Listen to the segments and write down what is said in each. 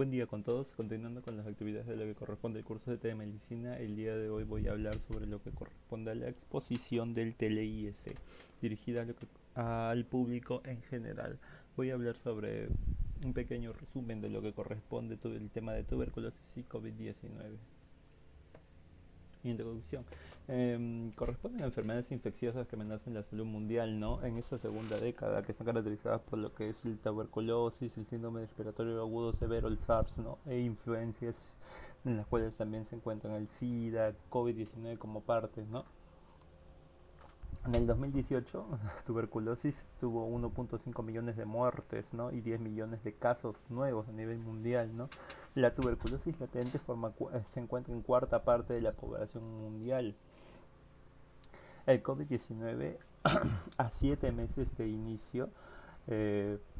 Buen día con todos, continuando con las actividades de lo que corresponde al curso de telemedicina. El día de hoy voy a hablar sobre lo que corresponde a la exposición del TLIS, dirigida al público en general. Voy a hablar sobre un pequeño resumen de lo que corresponde todo el tema de tuberculosis y COVID-19. Introducción. Corresponden a enfermedades infecciosas que amenazan la salud mundial, ¿no? En esta segunda década, que están caracterizadas por lo que es el tuberculosis, el síndrome respiratorio agudo severo, el SARS, ¿no? E influencias en las cuales también se encuentran el SIDA, COVID-19 como parte, ¿no? En el 2018, tuberculosis tuvo 1.5 millones de muertes, ¿no? Y 10 millones de casos nuevos a nivel mundial, ¿no? La tuberculosis latente se encuentra en cuarta parte de la población mundial. El COVID-19 a 7 meses de inicio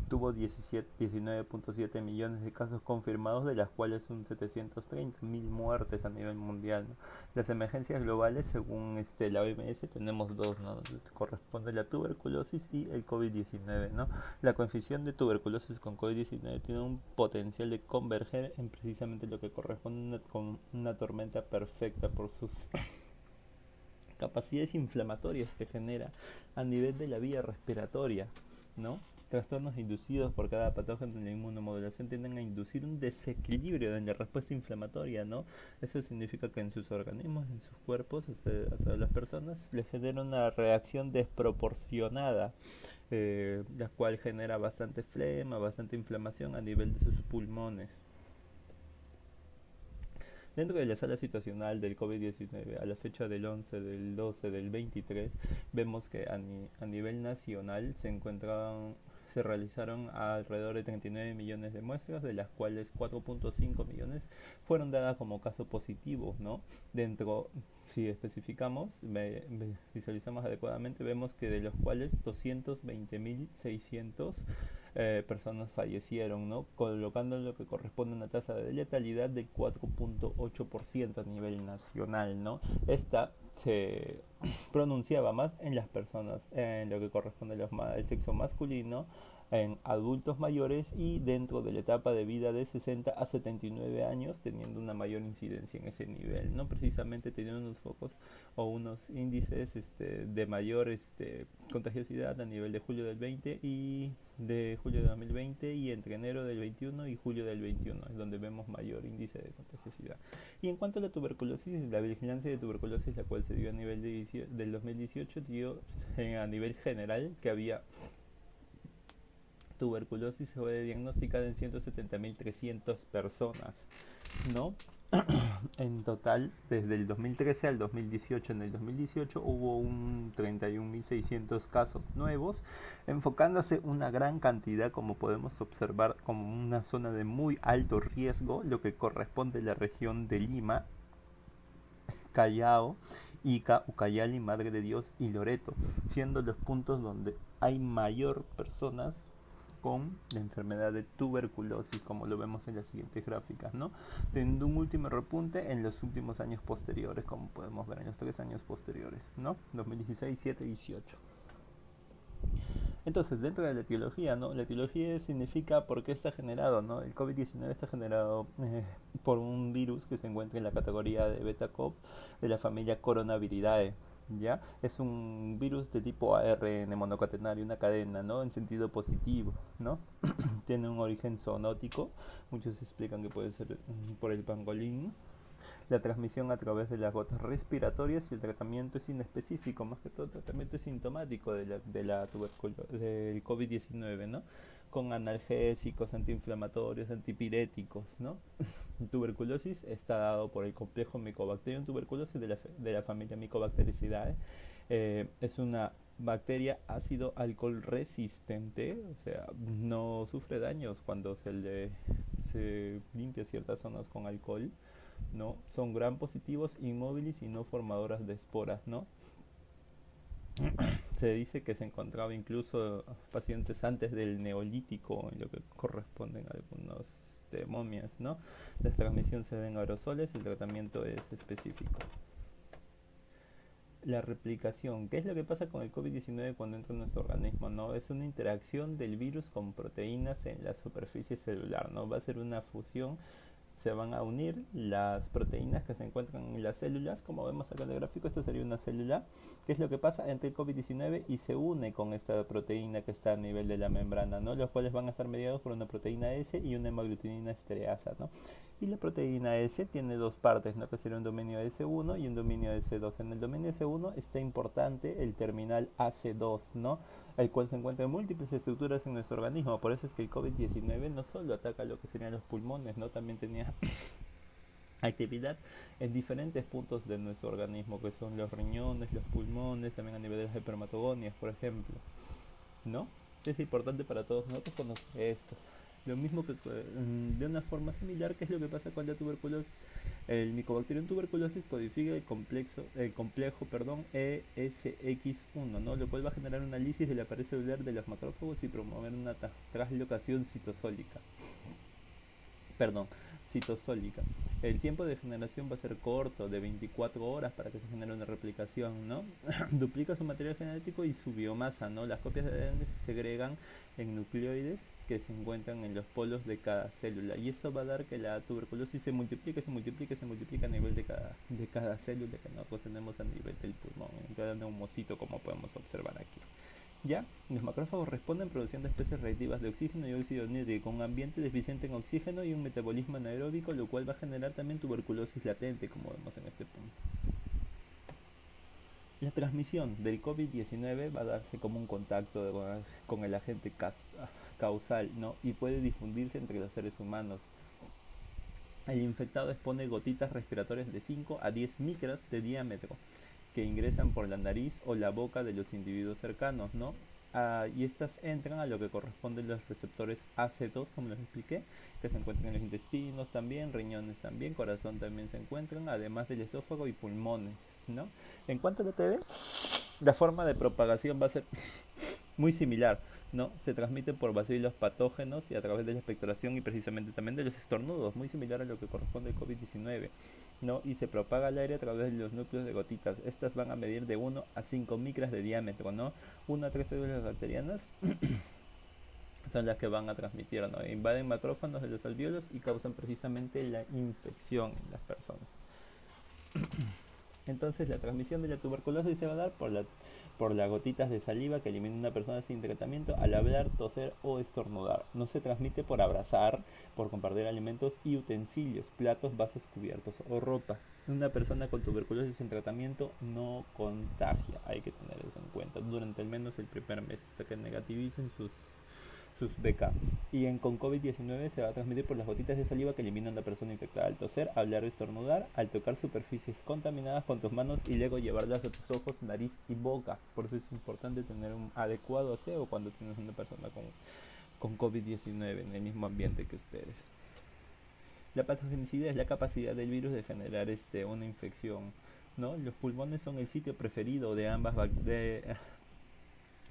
tuvo 19.7 millones de casos confirmados, de las cuales un 730.000 muertes a nivel mundial, ¿no? Las emergencias globales, según la OMS, tenemos dos, ¿no? Corresponde la tuberculosis y el COVID-19, ¿no? La coeficiente de tuberculosis con COVID-19 tiene un potencial de converger en precisamente lo que corresponde con una tormenta perfecta por sus capacidades inflamatorias que genera a nivel de la vía respiratoria, ¿no? Trastornos inducidos por cada patógeno en la inmunomodulación tienden a inducir un desequilibrio en la respuesta inflamatoria, ¿no? Eso significa que en sus organismos, en sus cuerpos, o sea, a todas las personas, les genera una reacción desproporcionada, la cual genera bastante flema, bastante inflamación a nivel de sus pulmones. Dentro de la sala situacional del COVID-19, a la fecha del 11, del 12, del 23, vemos que a nivel nacional se realizaron alrededor de 39 millones de muestras, de las cuales 4.5 millones fueron dadas como caso positivo, ¿no? Dentro, si especificamos, visualizamos adecuadamente, vemos que de los cuales 220.600 personas fallecieron, ¿no? Colocando lo que corresponde a una tasa de letalidad del 4.8% a nivel nacional, ¿no? Esta se pronunciaba más en las personas, en lo que corresponde al sexo masculino, en adultos mayores y dentro de la etapa de vida de 60 a 79 años, teniendo una mayor incidencia en ese nivel, ¿no? Precisamente teniendo unos focos o unos índices de mayor contagiosidad a nivel de julio del 20 y de julio de 2020 y entre enero del 21 y julio del 21 es donde vemos mayor índice de contagiosidad. Y en cuanto a la tuberculosis, la vigilancia de tuberculosis, la cual se dio a nivel del 2018, dio a nivel general que había tuberculosis fue diagnosticada en 170.300 personas, ¿no? En total, desde el 2013 al 2018, en el 2018 hubo un 31.600 casos nuevos, enfocándose una gran cantidad, como podemos observar, como una zona de muy alto riesgo, lo que corresponde a la región de Lima, Callao, Ica, Ucayali, Madre de Dios y Loreto, siendo los puntos donde hay mayor personas con la enfermedad de tuberculosis, como lo vemos en las siguientes gráficas, ¿no? Teniendo un último repunte en los últimos años posteriores, como podemos ver en los 3 años posteriores, ¿no? 2016, 7, 18. Entonces, dentro de la etiología, ¿no? La etiología significa por qué está generado, ¿no? El COVID-19 está generado por un virus que se encuentra en la categoría de beta-cov de la familia Coronaviridae. ¿Ya? Es un virus de tipo ARN monocatenario, una cadena, ¿no? En sentido positivo, ¿no? Tiene un origen zoonótico, muchos explican que puede ser por el pangolín. La transmisión a través de las gotas respiratorias y el tratamiento es inespecífico, más que todo el tratamiento es sintomático del COVID-19, ¿no? Con analgésicos, antiinflamatorios, antipiréticos, ¿no? Tuberculosis está dado por el complejo Mycobacterium tuberculosis de la familia Mycobactericidae. Es una bacteria ácido alcohol resistente, o sea, no sufre daños cuando se limpia ciertas zonas con alcohol, ¿no? Son gram positivos, inmóviles y no formadoras de esporas, ¿no? Se dice que se encontraba incluso pacientes antes del neolítico, en lo que corresponden a algunos momias, ¿no? La transmisión se da en aerosoles y el tratamiento es específico. La replicación. ¿Qué es lo que pasa con el COVID-19 cuando entra en nuestro organismo? ¿No? Es una interacción del virus con proteínas en la superficie celular, ¿no? Va a ser una fusión, se van a unir las proteínas que se encuentran en las células, como vemos acá en el gráfico, esto sería una célula. ¿Qué es lo que pasa entre el COVID-19 y se une con esta proteína que está a nivel de la membrana, ¿no? Los cuales van a estar mediados por una proteína S y una hemaglutinina estereasa, ¿no? Y la proteína S tiene dos partes, ¿no? Que sería un dominio S1 y un dominio S2. En el dominio S1 está importante el terminal AC2, ¿no? El cual se encuentra en múltiples estructuras en nuestro organismo. Por eso es que el COVID-19 no solo ataca lo que serían los pulmones, ¿no? También tenía actividad en diferentes puntos de nuestro organismo, que son los riñones, los pulmones, también a nivel de las espermatogonias, por ejemplo, ¿no? Es importante para todos nosotros conocer esto. Lo mismo que de una forma similar, ¿qué es lo que pasa con la tuberculosis? El Mycobacterium tuberculosis codifica el complejo ESX1, ¿no? Lo cual va a generar una lisis de la pared celular de los macrófagos y promover una translocación citosólica. Perdón, citosólica. El tiempo de generación va a ser corto, de 24 horas para que se genere una replicación, ¿no? Duplica su material genético y su biomasa, ¿no? Las copias de ADN se segregan en nucleoides que se encuentran en los polos de cada célula. Y esto va a dar que la tuberculosis se multiplique, se multiplica a nivel de cada célula que nosotros tenemos a nivel del pulmón, en cada neumocito, como podemos observar aquí. Ya, los macrófagos responden produciendo especies reactivas de oxígeno y óxido nítrico, con un ambiente deficiente en oxígeno y un metabolismo anaeróbico, lo cual va a generar también tuberculosis latente, como vemos en este punto. La transmisión del COVID-19 va a darse como un contacto con el agente causal, ¿no? Y puede difundirse entre los seres humanos. El infectado expone gotitas respiratorias de 5 a 10 micras de diámetro que ingresan por la nariz o la boca de los individuos cercanos, ¿no? Y estas entran a lo que corresponden los receptores AC2, como les expliqué, que se encuentran en los intestinos también, riñones también, corazón también se encuentran, además del esófago y pulmones, ¿no? En cuanto a la TB, la forma de propagación va a ser muy similar, ¿no? Se transmite por bacilos patógenos y a través de la expectoración y precisamente también de los estornudos, muy similar a lo que corresponde al COVID-19, ¿no? Y se propaga al aire a través de los núcleos de gotitas. Estas van a medir de 1 a 5 micras de diámetro, ¿no? 1 a 3 células bacterianas son las que van a transmitir, ¿no? Invaden macrófagos de los alvéolos y causan precisamente la infección en las personas. Entonces la transmisión de la tuberculosis se va a dar por las gotitas de saliva que elimina una persona sin tratamiento al hablar, toser o estornudar. No se transmite por abrazar, por compartir alimentos y utensilios, platos, vasos, cubiertos o ropa. Una persona con tuberculosis sin tratamiento no contagia, hay que tener eso en cuenta durante al menos el primer mes hasta que negativicen sus BK. Con COVID-19 se va a transmitir por las gotitas de saliva que eliminan a la persona infectada al toser, hablar o estornudar, al tocar superficies contaminadas con tus manos y luego llevarlas a tus ojos, nariz y boca. Por eso es importante tener un adecuado aseo cuando tienes una persona con COVID-19 en el mismo ambiente que ustedes. La patogenicidad es la capacidad del virus de generar una infección, ¿no? Los pulmones son el sitio preferido de ambas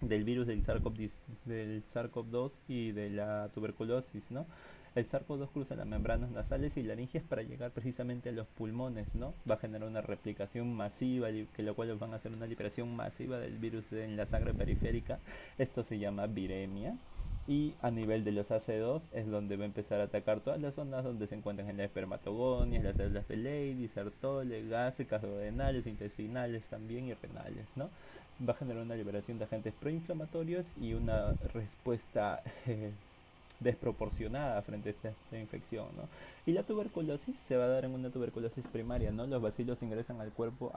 del virus del SARS-CoV-2 y de la tuberculosis, ¿no? El SARS-CoV-2 cruza las membranas nasales y laringes para llegar precisamente a los pulmones, ¿no? Va a generar una replicación masiva, que lo cual van a hacer una liberación masiva del virus en la sangre periférica. Esto se llama viremia. Y a nivel de los AC2 es donde va a empezar a atacar todas las zonas donde se encuentran en las espermatogonias, las células de Leydig, Sertoli, gástricas, duodenales, intestinales también y renales, ¿no? Va a generar una liberación de agentes proinflamatorios y una respuesta desproporcionada frente a esta infección, ¿no? Y la tuberculosis se va a dar en una tuberculosis primaria, ¿no? Los bacilos ingresan al cuerpo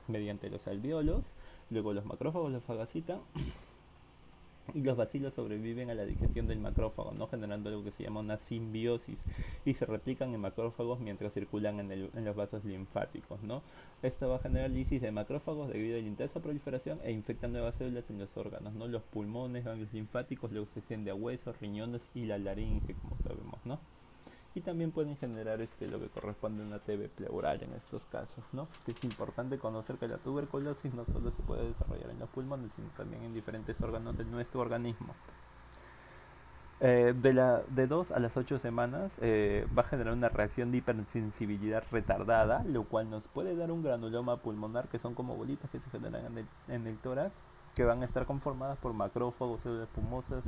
mediante los alvéolos, luego los macrófagos los fagocitan y los bacilos sobreviven a la digestión del macrófago, ¿no? Generando algo que se llama una simbiosis y se replican en macrófagos mientras circulan en los vasos linfáticos, ¿no? Esto va a generar lisis de macrófagos debido a la intensa proliferación e infecta nuevas células en los órganos, ¿no? Los pulmones, ganglios linfáticos, luego se extiende a huesos, riñones y la laringe, como sabemos, ¿no? Y también pueden generar lo que corresponde a una TB pleural en estos casos, ¿no? Que es importante conocer que la tuberculosis no solo se puede desarrollar en los pulmones, sino también en diferentes órganos de nuestro organismo. De 2 a las 8 semanas va a generar una reacción de hipersensibilidad retardada, lo cual nos puede dar un granuloma pulmonar, que son como bolitas que se generan en el tórax, que van a estar conformadas por macrófagos, células espumosas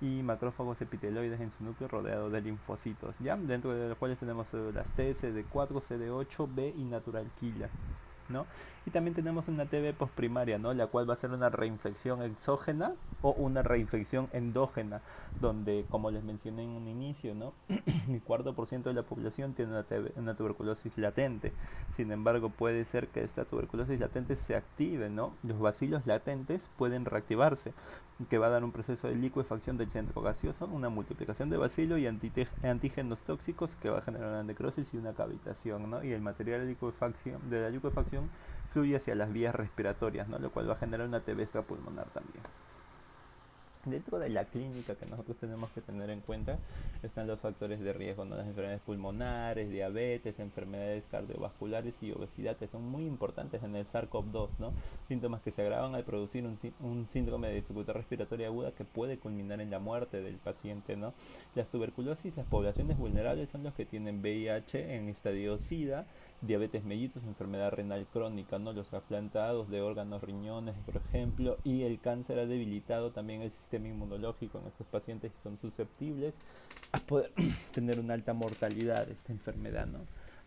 y macrófagos epiteloides en su núcleo rodeado de linfocitos, ¿ya? Dentro de los cuales tenemos células T, CD4, CD8, B y natural killer, ¿no? Y también tenemos una TB postprimaria, ¿no? La cual va a ser una reinfección exógena o una reinfección endógena, donde, como les mencioné en un inicio, ¿no? El 4% de la población tiene una tuberculosis latente. Sin embargo, puede ser que esta tuberculosis latente se active, ¿no? Los bacilos latentes pueden reactivarse, que va a dar un proceso de licuefacción del centro gaseoso, una multiplicación de bacilo y antígenos tóxicos que va a generar una necrosis y una cavitación, ¿no? Y el material de la licuefacción fluye hacia las vías respiratorias, ¿no? Lo cual va a generar una TB extrapulmonar también. Dentro de la clínica que nosotros tenemos que tener en cuenta están los factores de riesgo, ¿no? Las enfermedades pulmonares, diabetes, enfermedades cardiovasculares y obesidad, que son muy importantes en el SARS-CoV-2, ¿no? Síntomas que se agravan al producir un síndrome de dificultad respiratoria aguda que puede culminar en la muerte del paciente, ¿no? Las tuberculosis, las poblaciones vulnerables son los que tienen VIH en estadio SIDA, diabetes mellitus, enfermedad renal crónica, ¿no? Los trasplantados de órganos, riñones, por ejemplo, y el cáncer ha debilitado también el sistema inmunológico en estos pacientes que son susceptibles a poder tener una alta mortalidad de esta enfermedad, ¿no?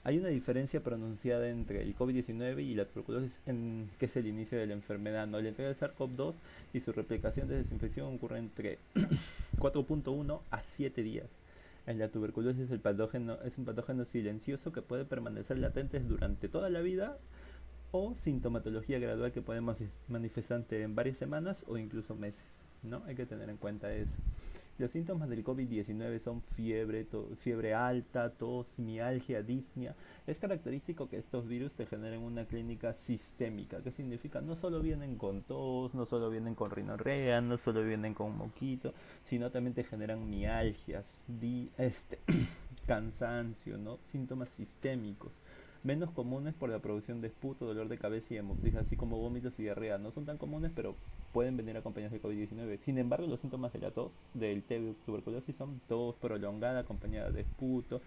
Hay una diferencia pronunciada entre el COVID-19 y la tuberculosis, que es el inicio de la enfermedad, ¿no? La entrega del SARS-CoV-2 y su replicación de desinfección ocurre entre 4.1 a 7 días. En la tuberculosis es un patógeno silencioso que puede permanecer latente durante toda la vida o sintomatología gradual que puede manifestarse en varias semanas o incluso meses, ¿no? Hay que tener en cuenta eso. Los síntomas del COVID-19 son fiebre alta, tos, mialgia, disnea. Es característico que estos virus te generen una clínica sistémica. ¿Qué significa? No solo vienen con tos, no solo vienen con rinorrea, no solo vienen con moquito, sino también te generan mialgias, cansancio, ¿no? Síntomas sistémicos. Menos comunes por la producción de esputo, dolor de cabeza y hemorragia, así como vómitos y diarrea. No son tan comunes, pero pueden venir acompañados de COVID-19. Sin embargo, los síntomas de la tos, del tuberculosis, son tos prolongada acompañada de esputo,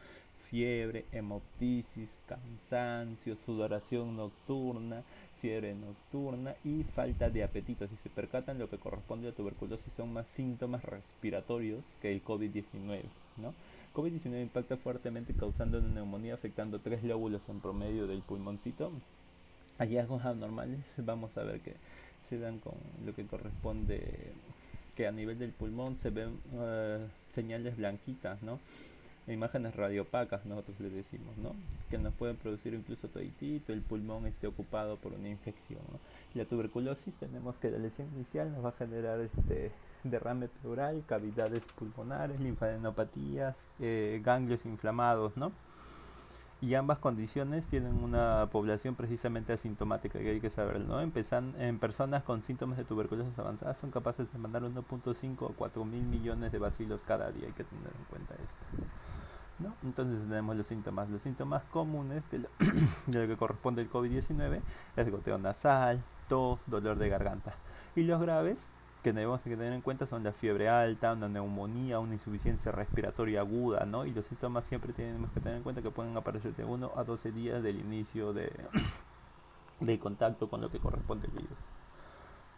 fiebre, hemoptisis, cansancio, sudoración nocturna, fiebre nocturna y falta de apetito. Si se percatan, lo que corresponde a tuberculosis son más síntomas respiratorios que el COVID-19, ¿no? COVID-19 impacta fuertemente causando una neumonía afectando 3 lóbulos en promedio del pulmoncito. Hallazgos anormales vamos a ver que se dan con lo que corresponde que a nivel del pulmón se ven señales blanquitas, ¿no? Imágenes radiopacas nosotros le decimos, ¿no? Que nos pueden producir incluso toditito, el pulmón esté ocupado por una infección, ¿no? La tuberculosis tenemos que la lesión inicial nos va a generar derrame pleural, cavidades pulmonares, linfadenopatías, ganglios inflamados, ¿no? Y ambas condiciones tienen una población precisamente asintomática, que hay que saber, ¿no? En personas con síntomas de tuberculosis avanzada son capaces de mandar 1.5 a 4 mil millones de bacilos cada día, hay que tener en cuenta esto, ¿no? Entonces tenemos los síntomas. Los síntomas comunes de lo que corresponde al COVID-19 es goteo nasal, tos, dolor de garganta. Y los graves que debemos tener en cuenta son la fiebre alta, una neumonía, una insuficiencia respiratoria aguda, ¿no? Y los síntomas siempre tenemos que tener en cuenta que pueden aparecer de 1 a 12 días del inicio del contacto con lo que corresponde al virus.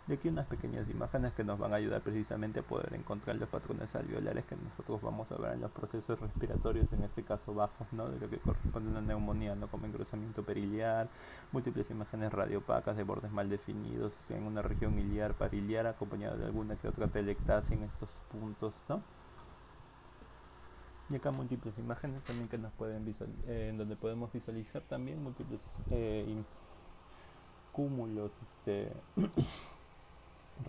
Y aquí unas pequeñas imágenes que nos van a ayudar precisamente a poder encontrar los patrones alveolares que nosotros vamos a ver en los procesos respiratorios, en este caso bajos, ¿no? De lo que corresponde a una neumonía, ¿no? Como engrosamiento periliar, múltiples imágenes radiopacas de bordes mal definidos en una región iliar, pariliar, acompañada de alguna que otra telectasia en estos puntos, ¿no? Y acá múltiples imágenes también que nos pueden en donde podemos visualizar también múltiples cúmulos,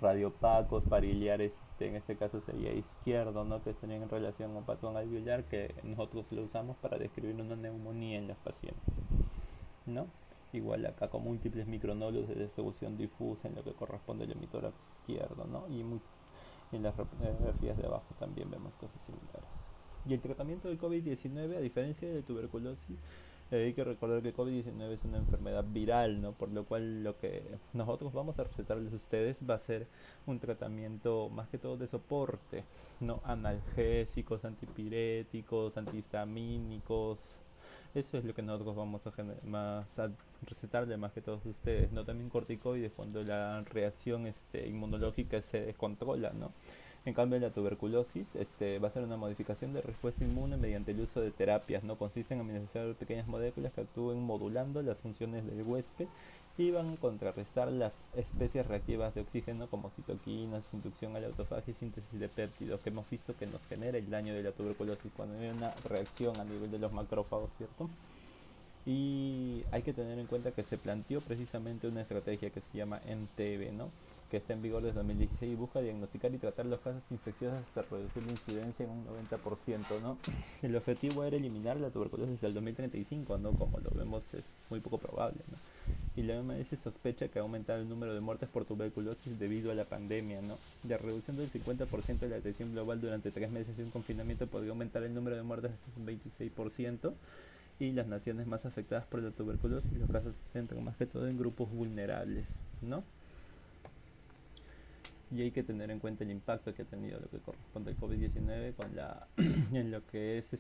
radiopacos, pariliares, en este caso sería izquierdo, ¿no? Que sería en relación a un patrón alveolar que nosotros lo usamos para describir una neumonía en los pacientes, ¿no? Igual acá con múltiples micronódulos de distribución difusa en lo que corresponde al hemitórax izquierdo, ¿no? Y en las radiografías de abajo también vemos cosas similares. Y el tratamiento del COVID-19, a diferencia de la tuberculosis, Hay que recordar que COVID-19 es una enfermedad viral, ¿no? Por lo cual lo que nosotros vamos a recetarles a ustedes va a ser un tratamiento más que todo de soporte, ¿no? Analgésicos, antipiréticos, antihistamínicos. Eso es lo que nosotros vamos a, a recetarle más que todos ustedes, ¿no? También corticoides cuando la reacción inmunológica se descontrola, ¿no? En cambio, la tuberculosis va a ser una modificación de respuesta inmune mediante el uso de terapias, ¿no? Consiste en administrar pequeñas moléculas que actúen modulando las funciones del huésped y van a contrarrestar las especies reactivas de oxígeno como citoquinas, inducción a la autofagia y síntesis de péptidos, que hemos visto que nos genera el daño de la tuberculosis cuando hay una reacción a nivel de los macrófagos, ¿cierto? Y hay que tener en cuenta que se planteó precisamente una estrategia que se llama MTV, ¿no? Que está en vigor desde 2016 y busca diagnosticar y tratar los casos infecciosos hasta reducir la incidencia en un 90%, ¿no? El objetivo era eliminar la tuberculosis al 2035, ¿no? Como lo vemos es muy poco probable, ¿no? Y la OMS sospecha que ha aumentado el número de muertes por tuberculosis debido a la pandemia, ¿no? La reducción del 50% de la atención global durante 3 meses de un confinamiento podría aumentar el número de muertes hasta un 26%, y las naciones más afectadas por la tuberculosis, los casos se centran más que todo en grupos vulnerables, ¿no? Y hay que tener en cuenta el impacto que ha tenido lo que corresponde al COVID-19 con en lo que es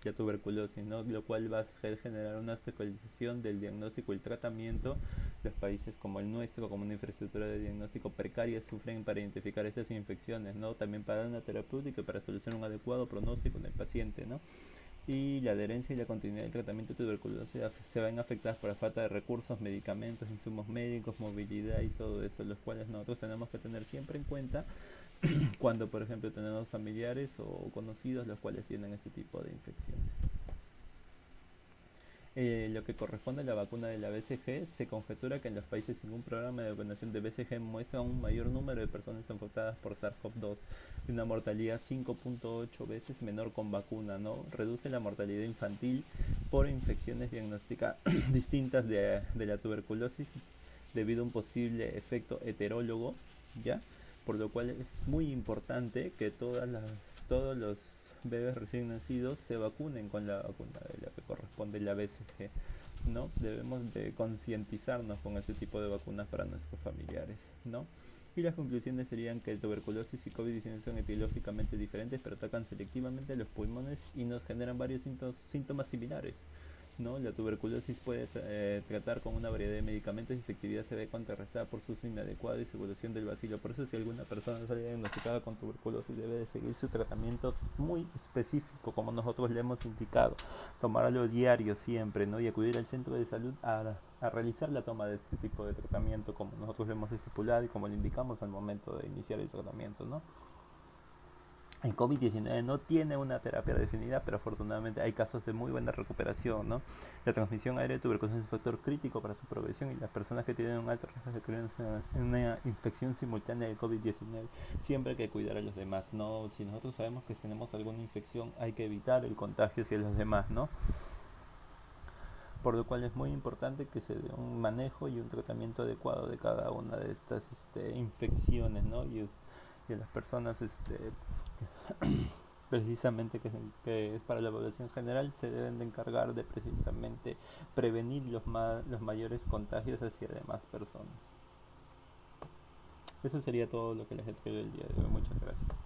la tuberculosis, ¿no? Lo cual va a generar una actualización del diagnóstico y el tratamiento. Los países como el nuestro, como una infraestructura de diagnóstico precaria, sufren para identificar esas infecciones, ¿no? También para dar una terapéutica y para solucionar un adecuado pronóstico en el paciente, ¿no? Y la adherencia y la continuidad del tratamiento de tuberculosis se ven afectadas por la falta de recursos, medicamentos, insumos médicos, movilidad y todo eso, los cuales nosotros tenemos que tener siempre en cuenta cuando, por ejemplo, tenemos familiares o conocidos los cuales tienen este tipo de infecciones. Lo que corresponde a la vacuna de la BCG, se conjetura que en los países sin un programa de vacunación de BCG muestra un mayor número de personas afectadas por SARS-CoV-2 y una mortalidad 5.8 veces menor con vacuna, ¿no? Reduce la mortalidad infantil por infecciones diagnósticas distintas de la tuberculosis debido a un posible efecto heterólogo, ¿ya? Por lo cual es muy importante que todos los bebés recién nacidos se vacunen con la vacuna de la que corresponde la BCG, ¿no? Debemos de concientizarnos con ese tipo de vacunas para nuestros familiares, ¿no? Y las conclusiones serían que el tuberculosis y COVID-19 son etiológicamente diferentes, pero atacan selectivamente los pulmones y nos generan varios síntomas similares, ¿no? La tuberculosis puede tratar con una variedad de medicamentos y su efectividad se ve contrarrestada por su uso inadecuado y su evolución del bacilo. Por eso si alguna persona sale diagnosticada con tuberculosis debe de seguir su tratamiento muy específico como nosotros le hemos indicado, tomarlo diario siempre, ¿no? Y acudir al centro de salud a realizar la toma de este tipo de tratamiento como nosotros le hemos estipulado y como le indicamos al momento de iniciar el tratamiento, ¿no? El COVID-19 no tiene una terapia definida, pero afortunadamente hay casos de muy buena recuperación, ¿no? La transmisión aérea de tuberculosis es un factor crítico para su progresión y las personas que tienen un alto riesgo de creer en una infección simultánea del COVID-19 siempre hay que cuidar a los demás, ¿no? Si nosotros sabemos que tenemos alguna infección hay que evitar el contagio hacia los demás, ¿no? Por lo cual es muy importante que se dé un manejo y un tratamiento adecuado de cada una de estas infecciones, ¿no? Y a las personas precisamente que es para la población general se deben de encargar de precisamente prevenir los mayores contagios hacia demás personas. Eso sería todo lo que les he traído el día de hoy. Muchas gracias.